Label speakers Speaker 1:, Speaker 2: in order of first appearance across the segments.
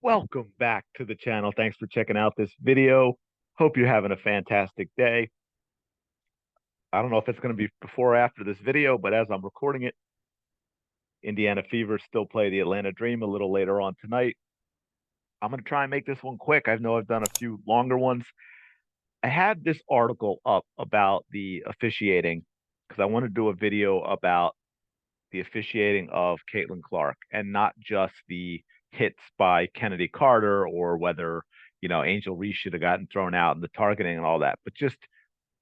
Speaker 1: Welcome back to the channel. Thanks for checking out this video. Hope you're having a fantastic day. I don't know if it's going to be before or after this video, but as I'm recording it, Indiana Fever still play the Atlanta Dream a little later on tonight. I'm going to try and make this one quick. I know I've done a few longer ones. I had this article up about the officiating because I want to do a video about the officiating of Caitlin Clark and not just the hits by Kennedy Carter or whether, Angel Reese should have gotten thrown out and the targeting and all that, but just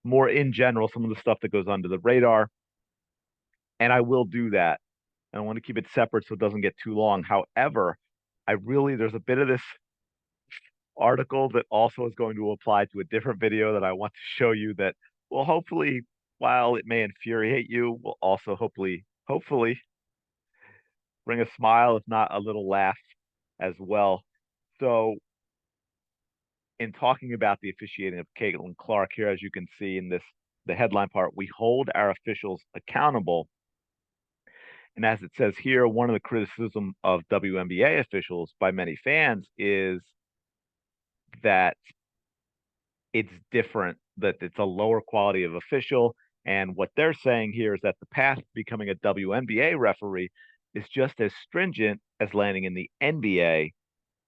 Speaker 1: more in general, some of the stuff that goes under the radar. And I will do that. And I want to keep it separate so it doesn't get too long. However, there's a bit of this article that also is going to apply to a different video that I want to show you that will hopefully, while it may infuriate you, will also hopefully bring a smile, if not a little laugh as well. So, in talking about the officiating of Caitlin Clark here, as you can see in the headline part, we hold our officials accountable. And as it says here, one of the criticism of WNBA officials by many fans is that it's different, that it's a lower quality of official. And what they're saying here is that the path to becoming a WNBA referee is just as stringent as landing in the NBA,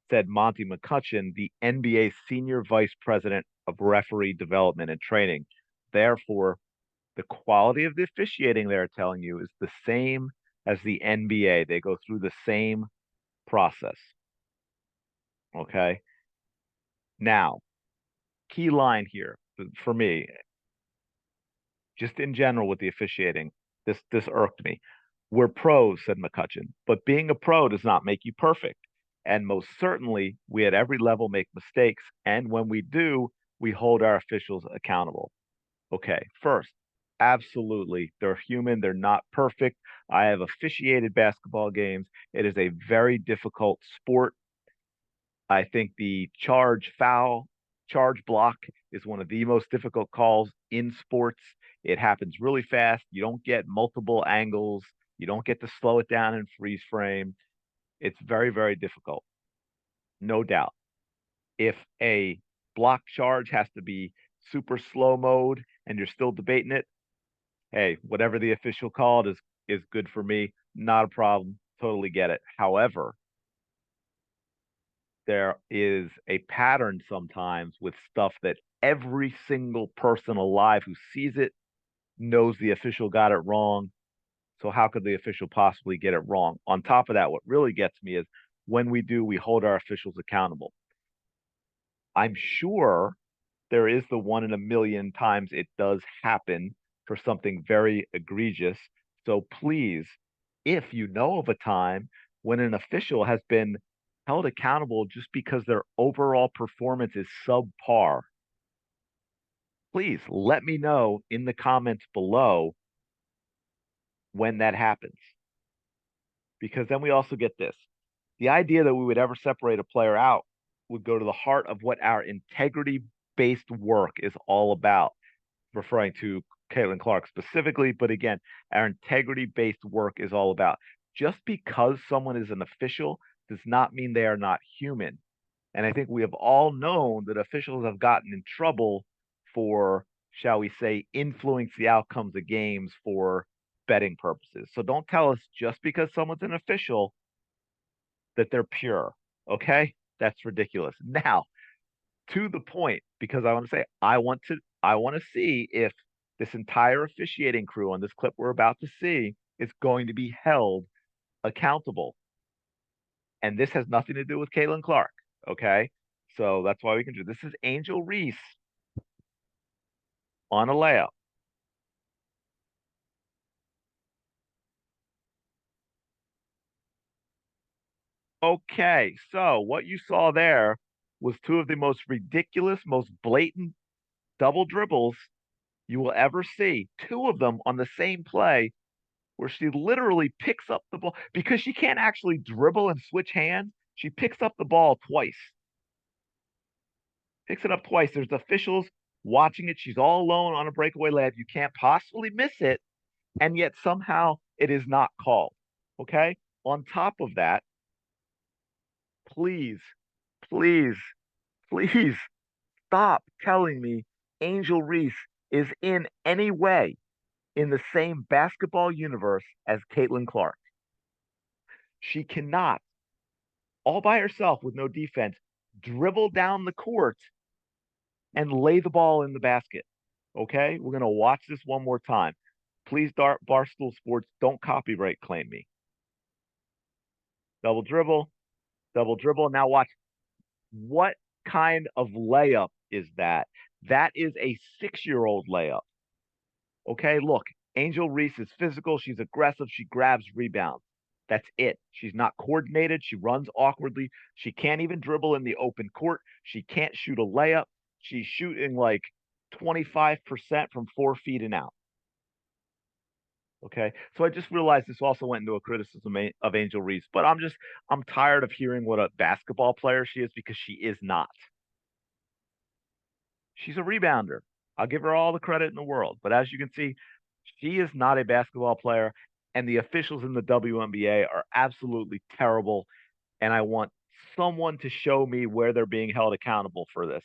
Speaker 1: said Monty McCutcheon, the NBA Senior Vice President of Referee Development and Training. Therefore, the quality of the officiating, they're telling you, is the same as the NBA. They go through the same process. Okay. Now, key line here for me, just in general with the officiating, this irked me. We're pros, said McCutcheon, but being a pro does not make you perfect. And most certainly, we at every level make mistakes. And when we do, we hold our officials accountable. Okay, first, absolutely. They're human. They're not perfect. I have officiated basketball games. It is a very difficult sport. I think the charge block is one of the most difficult calls in sports. It happens really fast. You don't get multiple angles. You don't get to slow it down and freeze frame. It's very, very difficult. No doubt. If a block charge has to be super slow mode and you're still debating it, hey, whatever the official called is good for me. Not a problem. Totally get it. However, there is a pattern sometimes with stuff that every single person alive who sees it knows the official got it wrong. So how could the official possibly get it wrong? On top of that, what really gets me is when we do, we hold our officials accountable. I'm sure there is the one in a million times it does happen for something very egregious. So please, if you know of a time when an official has been held accountable just because their overall performance is subpar, please let me know in the comments below when that happens. Because then we also get this. The idea that we would ever separate a player out would go to the heart of what our integrity-based work is all about, referring to Caitlin Clark specifically, but again, our integrity-based work is all about. Just because someone is an official does not mean they are not human. And I think we have all known that officials have gotten in trouble for, shall we say, influence the outcomes of games for betting purposes. So don't tell us just because someone's an official that they're pure. Okay? That's ridiculous. Now, to the point, because I want to say I want to see if this entire officiating crew on this clip we're about to see is going to be held accountable. And this has nothing to do with Caitlin Clark. Okay. So that's why we can do this. Is Angel Reese on a layup. Okay, so what you saw there was two of the most ridiculous, most blatant double dribbles you will ever see. Two of them on the same play where she literally picks up the ball because she can't actually dribble and switch hands. She picks up the ball twice. Picks it up twice. There's officials watching it. She's all alone on a breakaway layup. You can't possibly miss it. And yet somehow it is not called. Okay. On top of that, please Please, please stop telling me Angel Reese is in any way in the same basketball universe as Caitlin Clark. She cannot, all by herself with no defense, dribble down the court and lay the ball in the basket. Okay? We're going to watch this one more time. Please, Barstool Sports, don't copyright claim me. Double dribble, double dribble. Now watch. What kind of layup is that? That is a 6-year-old layup. Okay, look, Angel Reese is physical. She's aggressive. She grabs rebounds. That's it. She's not coordinated. She runs awkwardly. She can't even dribble in the open court. She can't shoot a layup. She's shooting like 25% from 4 feet and out. Okay. So I just realized this also went into a criticism of Angel Reese, but I'm tired of hearing what a basketball player she is because she is not. She's a rebounder. I'll give her all the credit in the world. But as you can see, she is not a basketball player, and the officials in the WNBA are absolutely terrible. And I want someone to show me where they're being held accountable for this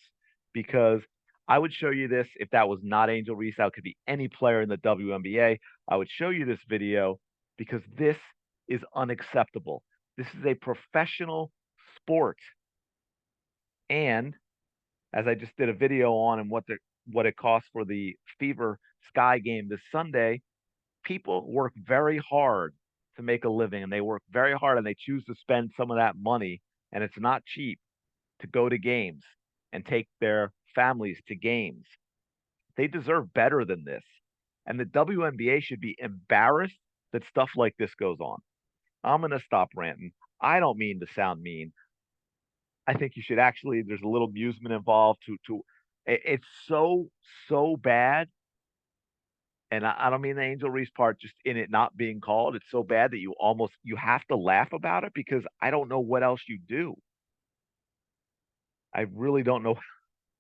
Speaker 1: because I would show you this if that was not Angel Reese. That could be any player in the WNBA. I would show you this video because this is unacceptable. This is a professional sport. And as I just did a video on and what it costs for the Fever Sky game this Sunday, people work very hard to make a living and they work very hard and they choose to spend some of that money, and it's not cheap to go to games and take their families to games. They deserve better than this. And the WNBA should be embarrassed that stuff like this goes on. I'm going to stop ranting. I don't mean to sound mean. I think you should actually, there's a little amusement involved it's so bad. And I don't mean the Angel Reese part just in it not being called. It's so bad that you have to laugh about it because I don't know what else you do. I really don't know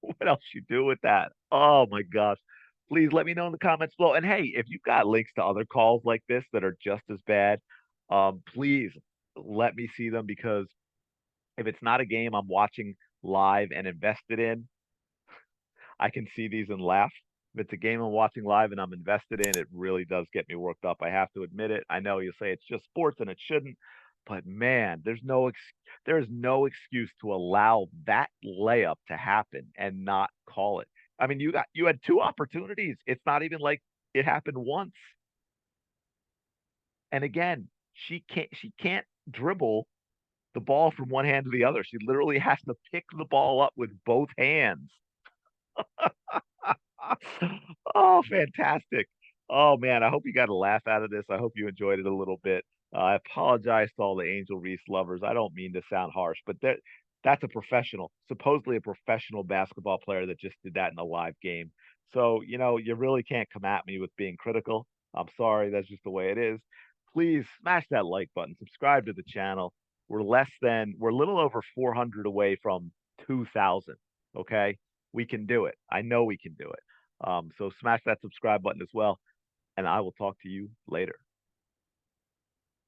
Speaker 1: what else you do with that. Oh my gosh. Please let me know in the comments below. And hey, if you've got links to other calls like this that are just as bad, please let me see them because if it's not a game I'm watching live and invested in, I can see these and laugh. If it's a game I'm watching live and I'm invested in, it really does get me worked up. I have to admit it. I know you say it's just sports and it shouldn't, but man, there is no excuse to allow that layup to happen and not call it. I mean, you had two opportunities. It's not even like it happened once. And again, she can't dribble the ball from one hand to the other. She literally has to pick the ball up with both hands. Oh, fantastic. Oh man, I hope you got a laugh out of this. I hope you enjoyed it a little bit. I apologize to all the Angel Reese lovers. I don't mean to sound harsh, but that's a professional, supposedly a professional basketball player that just did that in a live game. So, you really can't come at me with being critical. I'm sorry, that's just the way it is. Please smash that like button, subscribe to the channel. We're a little over 400 away from 2,000. Okay. We can do it. I know we can do it. So smash that subscribe button as well, and I will talk to you later.